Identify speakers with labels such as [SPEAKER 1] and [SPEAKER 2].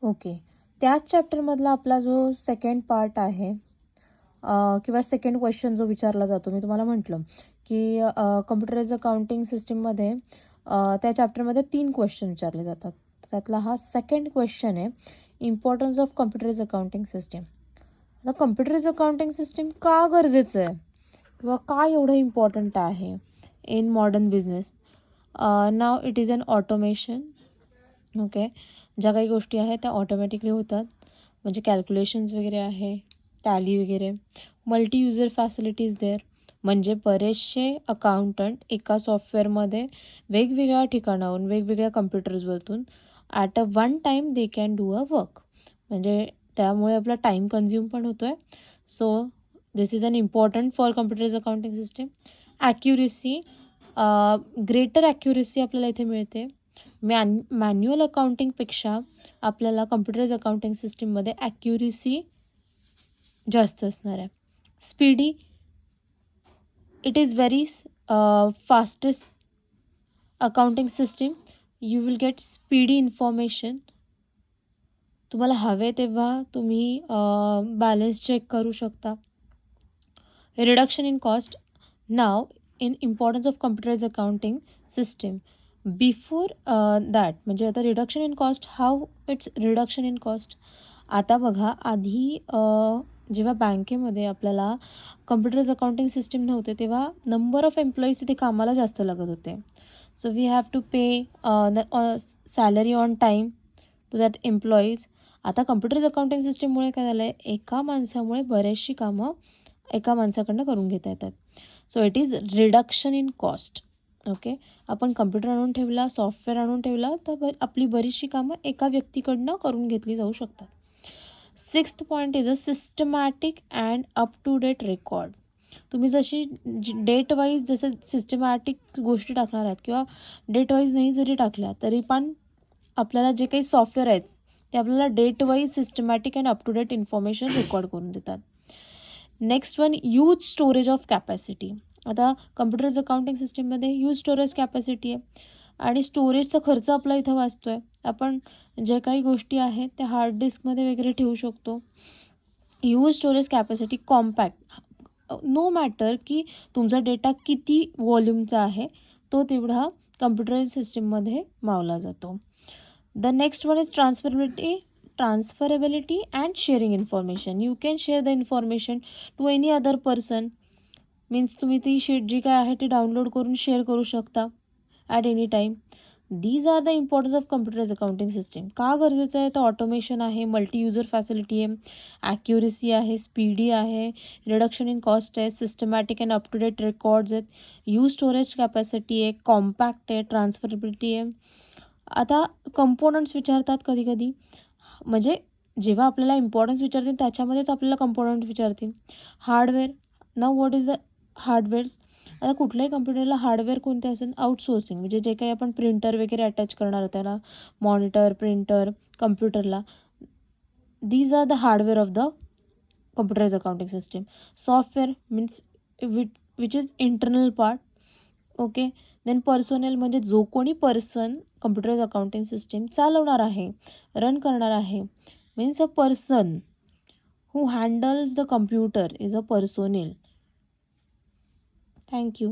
[SPEAKER 1] Okay. त्याच चॅप्टरमधला आपला जो सेकंड पार्ट आहे किंवा सेकंड क्वेश्चन जो विचारला जातो, मी तुम्हाला म्हटलं, की कॉम्प्युटराइज्ड अकाउंटिंग सिस्टममध्ये त्या चॅप्टरमध्ये 3 क्वेश्चन विचारले जातात. त्यातला हा सेकंड क्वेश्चन आहे, importance of computerised accounting system. आता कॉम्प्युटराइज्ड अकाउंटिंग सिस्टम का गरजेचं आहे किंवा का एवढं इम्पॉर्टंट आहे in modern business? Now it is an automation. Okay. ज्या काही गोष्टी आहेत त्या ऑटोमॅटिकली होतात, म्हणजे कॅल्क्युलेशन्स वगैरे आहे, टॅली वगैरे. मल्टी युजर फॅसिलिटीज देअर, म्हणजे बरेचसे अकाउंटंट एका सॉफ्टवेअरमध्ये वेगवेगळ्या ठिकाणाहून वेगवेगळ्या कम्प्युटर्सवरतून at a one time they can do a work, म्हणजे त्यामुळे आपला टाईम कन्झ्युम पण होतो आहे. So this is an important for computerised accounting system. Accuracy, greater accuracy आपल्याला इथे मिळते. मॅन्युअल अकाउंटिंगपेक्षा आपल्याला कॉम्प्युटराइज्ड अकाउंटिंग सिस्टीममध्ये ॲक्युरेसी जास्त असणार आहे. Speedy, it is very fastest accounting system. You will get speedy information. तुम्हाला हवे तेव्हा तुम्ही बॅलन्स चेक करू शकता. Reduction in cost. Now in importance of computerised accounting system. Before that, म्हणजे आता reduction in cost, how it's reduction in cost. आता बघा, आधी जेव्हा बँकेमध्ये आपल्याला कॉम्प्युटराइज्ड अकाउंटिंग सिस्टीम नव्हते तेव्हा नंबर ऑफ एम्प्लॉईज तिथे कामाला जास्त लागत होते. So we have to pay salary on time to that employees. आता कॉम्प्युटराइज्ड अकाउंटिंग सिस्टीममुळे काय झालं आहे, एका माणसामुळे बरेचशी कामं एका माणसाकडनं करून घेता येतात. So it is reduction in cost. Okay. आपण कम्प्युटर आणून ठेवला, सॉफ्टवेअर आणून ठेवला, तर आपली बरीचशी कामं एका व्यक्तीकडनं करून घेतली जाऊ शकतात. 6th point is a systematic and up to date record. तुम्ही जशी डेट वाईज जसं सिस्टमॅटिक गोष्टी टाकणार आहात किंवा डेट वाईज नाही जरी टाकल्या तरी पण आपल्याला जे काही सॉफ्टवेअर आहेत ते आपल्याला date wise systematic and up to date information record करून देतात. Next one, huge storage of capacity. आता कम्प्युटराइज्ड अकाउंटिंग सिस्टीममध्ये यूज स्टोरेज कॅपॅसिटी आहे आणि स्टोरेजचा खर्च आपला इथं वाचतो आहे. आपण जे काही गोष्टी आहेत त्या हार्ड डिस्कमध्ये वगैरे ठेवू शकतो. Huge storage capacity compact. No matter की तुमचा डेटा किती व्हॉल्यूमचा आहे, तो तेवढा कम्प्युटराइज्ड सिस्टीममध्ये मावला जातो. The next one is transferability and sharing information. You can share the information to any other person. Means तुम्ही ती शीट जी काय आहे ती डाउनलोड करून शेअर करू शकता at any time. These are the importance of computerised accounting system. का गरजेचं आहे, तर ऑटोमेशन आहे, मल्टी युजर फॅसिलिटी आहे, ॲक्युरेसी आहे, स्पीडी आहे, रिडक्शन इन कॉस्ट आहे, systematic and up to date records आहेत, यूज स्टोरेज कॅपॅसिटी आहे, कॉम्पॅक्ट आहे, ट्रान्सफरेबिलिटी आहे. आता कंपोनंट्स विचारतात कधी कधी, म्हणजे जेव्हा आपल्याला इम्पॉर्टन्स विचारतील त्याच्यामध्येच आपल्याला कंपोनंट विचारतील. Hardware. Now what is the hardwares. आता कुठल्याही कम्प्युटरला हार्डवेअर कोणते असेल, आउटसोर्सिंग, म्हणजे जे काही आपण प्रिंटर वगैरे अटॅच करणार आहे त्याला, मॉनिटर, प्रिंटर, कम्प्युटरला, these are the hardware of the computerised accounting system. Software means which is internal part. Okay. Then personnel, म्हणजे जो कोणी पर्सन कम्प्युटराइज्ड अकाउंटिंग सिस्टीम चालवणार आहे, रन करणार आहे, means a person who handles the computer is a personnel. Thank you.